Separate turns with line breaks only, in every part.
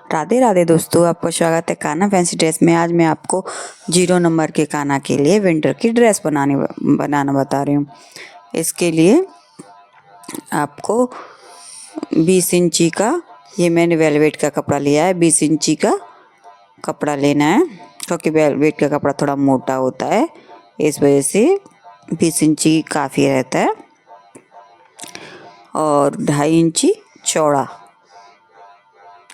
राधे राधे दोस्तों, आपका स्वागत है कान्हा फैंसी ड्रेस में। आज मैं आपको 0 नंबर के कान्हा के लिए विंटर की ड्रेस बनाना बता रही हूँ। इसके लिए आपको 20 इंची का, ये मैंने वेलवेट का कपड़ा लिया है। 20 इंची का कपड़ा लेना है क्योंकि वेलवेट का कपड़ा थोड़ा मोटा होता है, इस वजह से 20 इंची काफ़ी रहता है। और 2.5 इंची चौड़ा।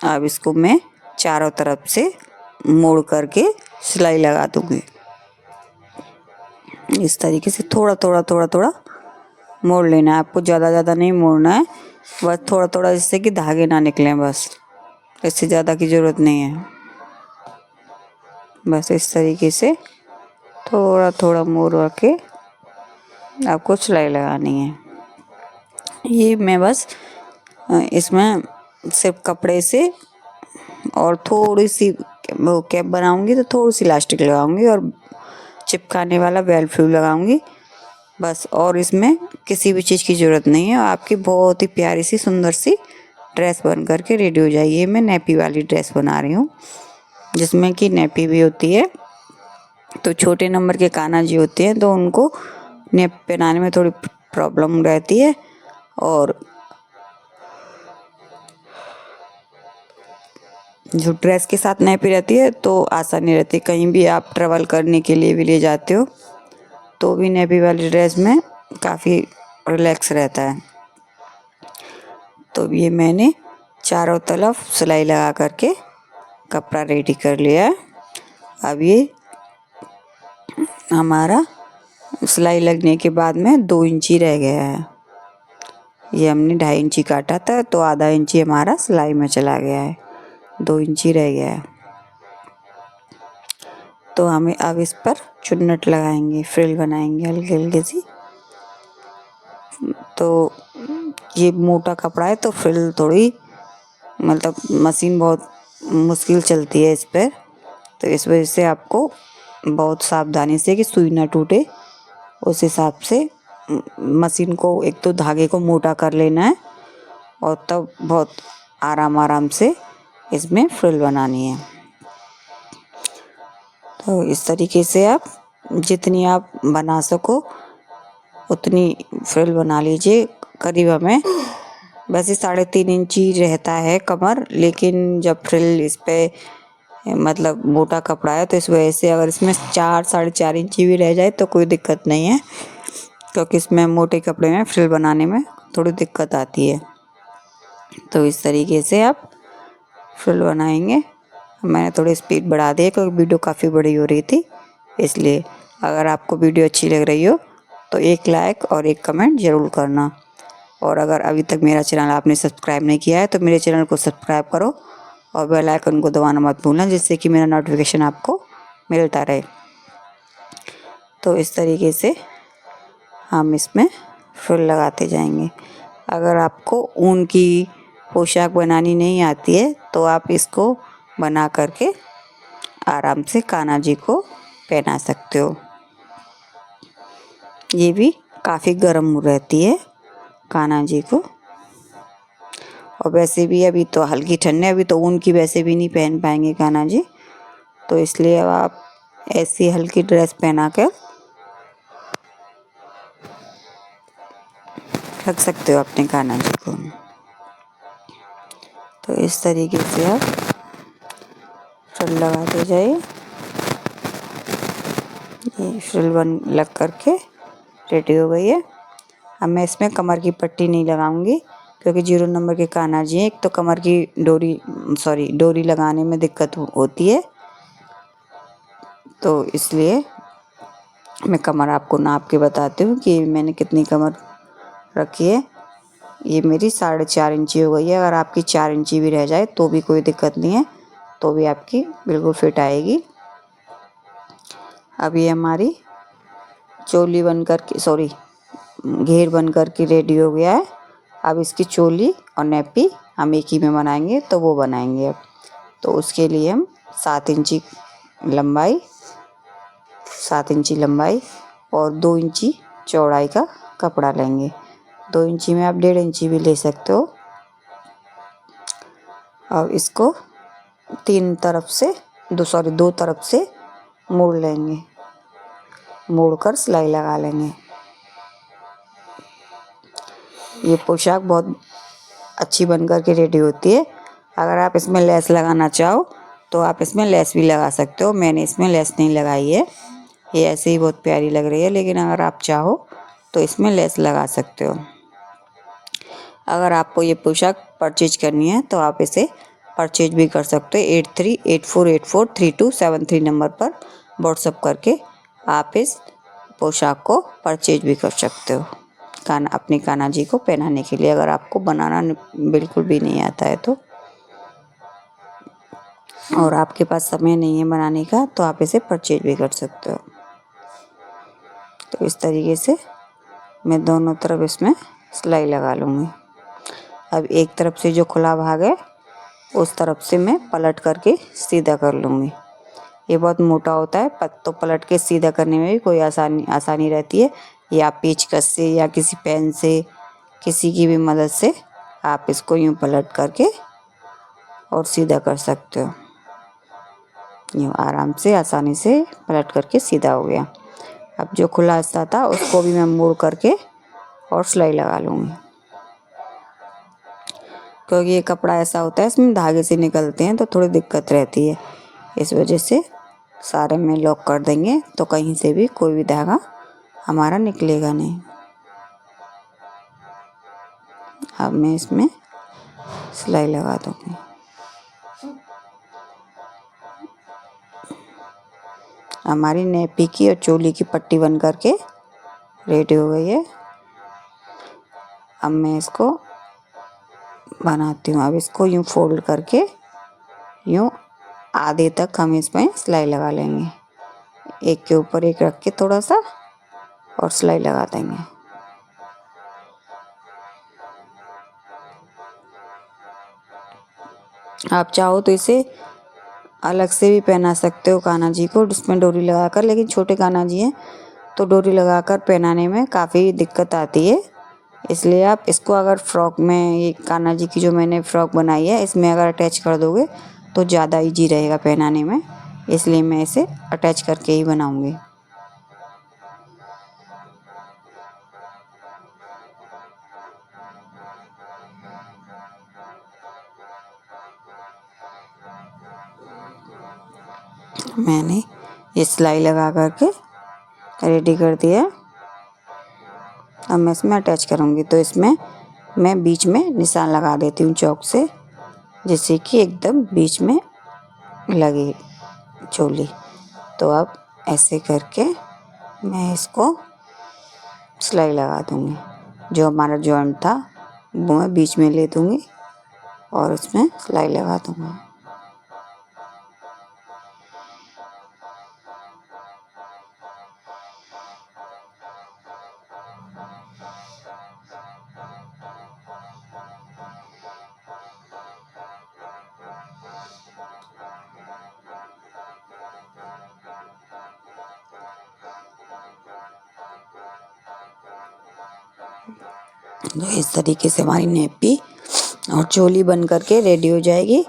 अब इसको मैं चारों तरफ से मोड़ करके सिलाई लगा दूंगी। इस तरीके से थोड़ा थोड़ा मोड़ लेना है आपको, ज़्यादा नहीं मोड़ना है, बस थोड़ा थोड़ा, जिससे कि धागे ना निकलें। बस इससे ज़्यादा की ज़रूरत नहीं है। बस इस तरीके से थोड़ा थोड़ा मोड़ के आपको सिलाई लगानी है। ये मैं बस इसमें सिर्फ कपड़े से और थोड़ी सी वो कैप बनाऊंगी, तो थोड़ी सी इलास्टिक लगाऊंगी और चिपकाने वाला बेल फ्लू लगाऊंगी बस। और इसमें किसी भी चीज़ की ज़रूरत नहीं है। आपकी बहुत ही प्यारी सी सुंदर सी ड्रेस बन करके रेडी हो जाएगी। मैं नेपी वाली ड्रेस बना रही हूँ, जिसमें कि नेपी भी होती है। तो छोटे नंबर के कान्हा जी होते हैं तो उनको नेप पहनाने में थोड़ी प्रॉब्लम रहती है, और जो ड्रेस के साथ नेपी रहती है तो आसानी रहती है। कहीं भी आप ट्रैवल करने के लिए भी ले जाते हो तो भी नेपी वाली ड्रेस में काफ़ी रिलैक्स रहता है। तो ये मैंने चारों तरफ सिलाई लगा करके कपड़ा रेडी कर लिया है। अब ये हमारा सिलाई लगने के बाद में 2 इंची रह गया है। ये हमने 2.5 इंची काटा था, तो आधा इंची हमारा सिलाई में चला गया है, 2 इंची रह गया है। तो हमें अब इस पर चुन्नट लगाएंगे, फ्रिल बनाएंगे हल्की हल्की सी। तो ये मोटा कपड़ा है तो फ्रिल थोड़ी, मतलब मशीन बहुत मुश्किल चलती है इस पर, तो इस वजह से आपको बहुत सावधानी से कि सुई ना टूटे, उस हिसाब से मशीन को एक तो धागे को मोटा कर लेना है, और तब बहुत आराम से इसमें फ्रिल बनानी है। तो इस तरीके से आप जितनी आप बना सको उतनी फ्रिल बना लीजिए। करीब हमें वैसे 3.5 इंची रहता है कमर, लेकिन जब फ्रिल इस पे मतलब मोटा कपड़ा है तो इस वजह से अगर इसमें 4-4.5 इंची भी रह जाए तो कोई दिक्कत नहीं है, क्योंकि इसमें मोटे कपड़े में फ्रिल बनाने में थोड़ी दिक्कत आती है। तो इस तरीके से आप फ्रिल बनाएंगे। मैंने थोड़ी स्पीड बढ़ा दी है क्योंकि वीडियो काफ़ी बड़ी हो रही थी, इसलिए। अगर आपको वीडियो अच्छी लग रही हो तो एक लाइक और एक कमेंट ज़रूर करना। और अगर अभी तक मेरा चैनल आपने सब्सक्राइब नहीं किया है तो मेरे चैनल को सब्सक्राइब करो और बेल आइकन को दबाना मत भूलना, जिससे कि मेरा नोटिफिकेशन आपको मिलता रहे। तो इस तरीके से हम इसमें फ्रिल लगाते जाएंगे। अगर आपको ऊन की पोशाक बनानी नहीं आती है तो आप इसको बना करके आराम से कान्हा जी को पहना सकते हो। ये भी काफ़ी गर्म रहती है कान्हा जी को। और वैसे भी अभी तो हल्की ठंड है, अभी तो ऊन की वैसे भी नहीं पहन पाएंगे कान्हा जी, तो इसलिए अब आप ऐसी हल्की ड्रेस पहना कर रख सकते हो अपने कान्हा जी को। तो इस तरीके से आप फ्रिल लगाते जाइए। ये फ्रिल लग करके रेडी हो गई है। अब मैं इसमें कमर की पट्टी नहीं लगाऊंगी, क्योंकि 0 नंबर के कान्हा जी हैं, एक तो कमर की डोरी लगाने में दिक्कत होती है, तो इसलिए मैं कमर आपको नाप के बताती हूँ कि मैंने कितनी कमर रखी है। ये मेरी 4.5 इंची हो गई है। अगर आपकी 4 इंची भी रह जाए तो भी कोई दिक्कत नहीं है, तो भी आपकी बिल्कुल फिट आएगी। अब ये हमारी चोली बनकर के घेर बनकर के रेडी हो गया है। अब इसकी चोली और नेपी हम एक ही में बनाएंगे, तो वो बनाएंगे अब। तो उसके लिए हम 7 इंची लंबाई और 2 इंची चौड़ाई का कपड़ा लेंगे। 2 इंची में आप 1.5 इंची भी ले सकते हो। अब इसको तीन तरफ से दो तरफ से मोड़ लेंगे, मोड़कर सिलाई लगा लेंगे। ये पोशाक बहुत अच्छी बनकर के रेडी होती है। अगर आप इसमें लेस लगाना चाहो तो आप इसमें लेस भी लगा सकते हो। मैंने इसमें लेस नहीं लगाई है, ये ऐसे ही बहुत प्यारी लग रही है, लेकिन अगर आप चाहो तो इसमें लेस लगा सकते हो। अगर आपको ये पोशाक परचेज करनी है तो आप इसे परचेज भी कर सकते हो। 8384843273 नंबर पर व्हाट्सअप करके आप इस पोशाक को परचेज भी कर सकते हो अपने कान्हा जी को पहनाने के लिए। अगर आपको बनाना बिल्कुल भी नहीं आता है तो, और आपके पास समय नहीं है बनाने का, तो आप इसे परचेज भी कर सकते हो। तो इस तरीके से मैं दोनों तरफ इसमें सिलाई लगा लूँगी। अब एक तरफ से जो खुला भाग है उस तरफ से मैं पलट करके सीधा कर लूँगी। ये बहुत मोटा होता है, तो पलट के सीधा करने में भी कोई आसानी रहती है। या पेचकस से या किसी पेन से, किसी की भी मदद से आप इसको यूँ पलट करके और सीधा कर सकते हो। यूँ आराम से आसानी से पलट करके सीधा हो गया। अब जो खुला हिस्सा था उसको भी मैं मोड़ करके और सिलाई लगा लूँगी, क्योंकि ये कपड़ा ऐसा होता है इसमें धागे से निकलते हैं तो थोड़ी दिक्कत रहती है। इस वजह से सारे में लॉक कर देंगे तो कहीं से भी कोई भी धागा हमारा निकलेगा नहीं। अब मैं इसमें सिलाई लगा दूँगी। हमारी नेपी की और चोली की पट्टी बन करके रेडी हो गई है। अब मैं इसको बनाती हूँ। अब इसको यूँ फोल्ड करके यूँ आधे तक हम इसमें सिलाई लगा लेंगे, एक के ऊपर एक रख के थोड़ा सा और सिलाई लगा देंगे। आप चाहो तो इसे अलग से भी पहना सकते हो कान्हा जी को, जिसमें डोरी लगाकर, लेकिन छोटे कान्हा जी हैं तो डोरी लगाकर पहनाने में काफ़ी दिक्कत आती है। इसलिए आप इसको अगर फ्रॉक में, ये कान्हा जी की जो मैंने फ्रॉक बनाई है, इसमें अगर अटैच कर दोगे तो ज़्यादा ईजी रहेगा पहनाने में, इसलिए मैं इसे अटैच करके ही बनाऊँगी। मैंने ये सिलाई लगा करके रेडी कर दिया। अब मैं इसमें अटैच करूँगी, तो इसमें मैं बीच में निशान लगा देती हूँ चौक से, जिससे कि एकदम बीच में लगे चोली। तो अब ऐसे करके मैं इसको सिलाई लगा दूँगी। जो हमारा जॉइंट था वो मैं बीच में ले दूँगी और उसमें सिलाई लगा दूँगी। तो इस तरीके से हमारी नेपी और चोली बन करके रेडी हो जाएगी।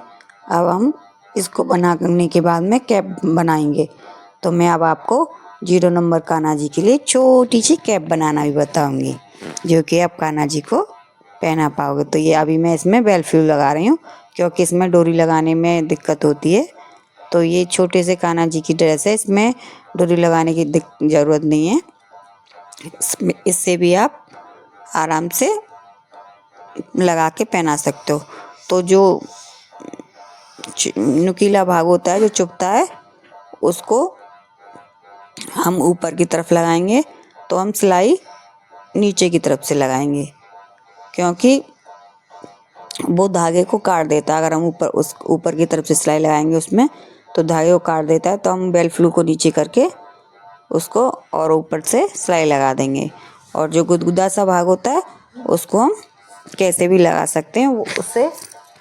अब हम इसको बनाने के बाद में कैप बनाएंगे। तो मैं अब आपको 0 नंबर कान्हा जी के लिए छोटी सी कैप बनाना भी बताऊंगी, जो कि आप कान्हा जी को पहना पाओगे। तो ये अभी मैं इसमें बेल फ्लू लगा रही हूँ, क्योंकि इसमें डोरी लगाने में दिक्कत होती है। तो ये छोटे से कान्हा जी की ड्रेस है, इसमें डोरी लगाने की ज़रूरत नहीं है। इससे भी आप आराम से लगा के पहना सकते हो। तो जो नुकीला भाग होता है जो चुभता है, उसको हम ऊपर की तरफ लगाएंगे, तो हम सिलाई नीचे की तरफ से लगाएंगे, क्योंकि वो धागे को काट देता है। अगर हम ऊपर की तरफ से सिलाई लगाएंगे उसमें, तो धागे को काट देता है। तो हम बेल फ्लू को नीचे करके उसको और ऊपर से सिलाई लगा देंगे। और जो गुदगुदा सा भाग होता है उसको हम कैसे भी लगा सकते हैं, उससे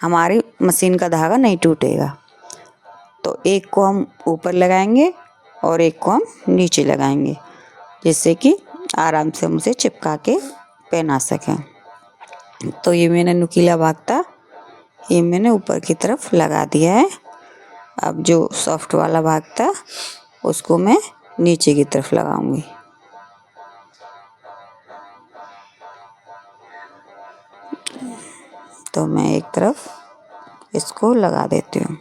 हमारी मशीन का धागा नहीं टूटेगा। तो एक को हम ऊपर लगाएंगे और एक को हम नीचे लगाएंगे, जिससे कि आराम से हम उसे चिपका के पहना सकें। तो ये मैंने नुकीला भाग था, ये मैंने ऊपर की तरफ लगा दिया है। अब जो सॉफ्ट वाला भाग था उसको मैं नीचे की तरफ लगाऊंगी। तो मैं एक तरफ इसको लगा देती हूँ।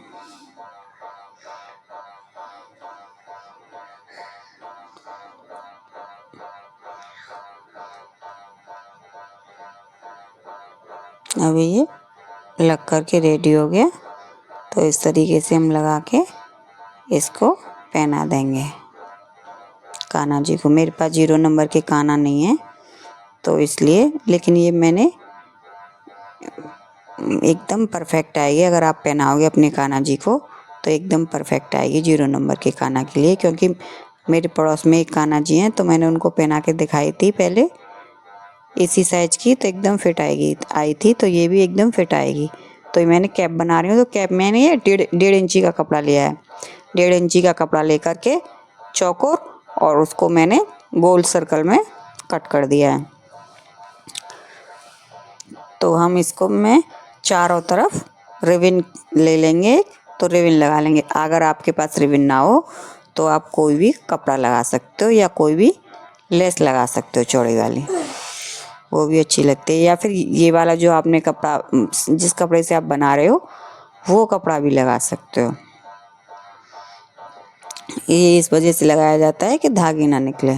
अभी ये लग कर के रेडी हो गया। तो इस तरीके से हम लगा के इसको पहना देंगे कान्हा जी को। मेरे पास 0 नंबर के कान्हा नहीं है तो इसलिए, लेकिन ये मैंने एकदम परफेक्ट आएगी। अगर आप पहनाओगे अपने कान्हा जी को तो एकदम परफेक्ट आएगी 0 नंबर के कान्हा के लिए, क्योंकि मेरे पड़ोस में एक कान्हा जी हैं तो मैंने उनको पहना के दिखाई थी पहले इसी साइज की, तो एकदम फिट आई थी। तो ये भी एकदम फिट आएगी। तो ये मैंने कैप बना रही हूँ। तो कैप मैंने ये 1.5 इंची का कपड़ा लिया है। 1.5 इंची का कपड़ा लेकर के चौकोर और उसको मैंने गोल सर्कल में कट कर दिया है। तो हम इसको मैं चारों तरफ रिबन ले लेंगे, तो रिबन लगा लेंगे। अगर आपके पास रिबन ना हो तो आप कोई भी कपड़ा लगा सकते हो या कोई भी लेस लगा सकते हो चौड़ी वाली, वो भी अच्छी लगती है। या फिर ये वाला जो आपने कपड़ा, जिस कपड़े से आप बना रहे हो वो कपड़ा भी लगा सकते हो। ये इस वजह से लगाया जाता है कि धागे ना निकले।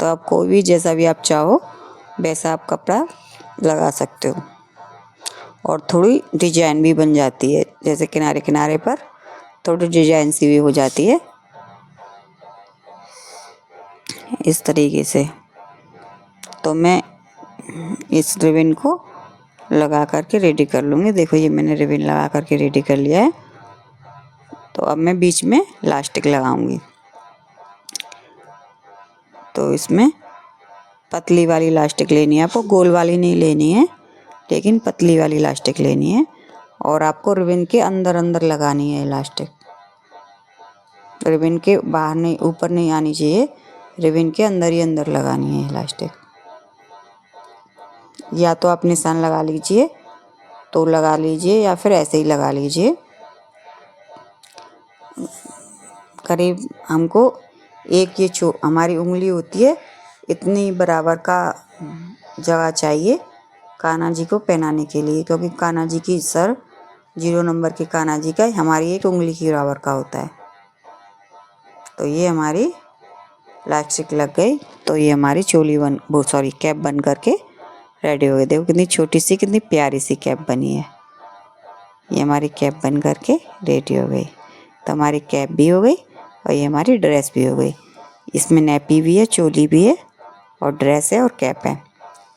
तो आप कोई भी जैसा भी आप चाहो वैसा आप कपड़ा लगा सकते हो। और थोड़ी डिजाइन भी बन जाती है, जैसे किनारे किनारे पर थोड़ी डिजाइन सी भी हो जाती है इस तरीके से। तो मैं इस रिबन को लगा करके रेडी कर लूँगी। देखो ये मैंने रिबन लगा करके रेडी कर लिया है। तो अब मैं बीच में इलास्टिक लगाऊंगी। तो इसमें पतली वाली इलास्टिक लेनी है आपको, गोल वाली नहीं लेनी है, लेकिन पतली वाली इलास्टिक लेनी है। और आपको रिबन के अंदर अंदर लगानी है इलास्टिक। रिबन के बाहर नहीं, ऊपर नहीं आनी चाहिए, रिबन के अंदर ही अंदर लगानी है इलास्टिक। या तो आप निशान लगा लीजिए तो लगा लीजिए, या फिर ऐसे ही लगा लीजिए। करीब हमको एक ये हमारी उंगली होती है इतनी बराबर का जगह चाहिए कान्हा जी को पहनाने के लिए, क्योंकि कान्हा जी की सर 0 नंबर के कान्हा जी का हमारी एक उंगली की बराबर का होता है। तो ये हमारी इलास्टिक लग गई। तो ये हमारी कैप बन करके रेडी हो गई। देखो कितनी छोटी सी, कितनी प्यारी सी कैप बनी है। ये हमारी कैप बन करके रेडी हो गई। तो हमारी कैप भी हो गई और ये हमारी ड्रेस भी हो गई। इसमें नैपी भी है, चोली भी है और ड्रेस है और कैप है।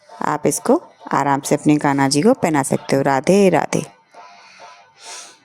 आप इसको आराम से अपने कान्हा जी को पहना सकते हो। राधे राधे।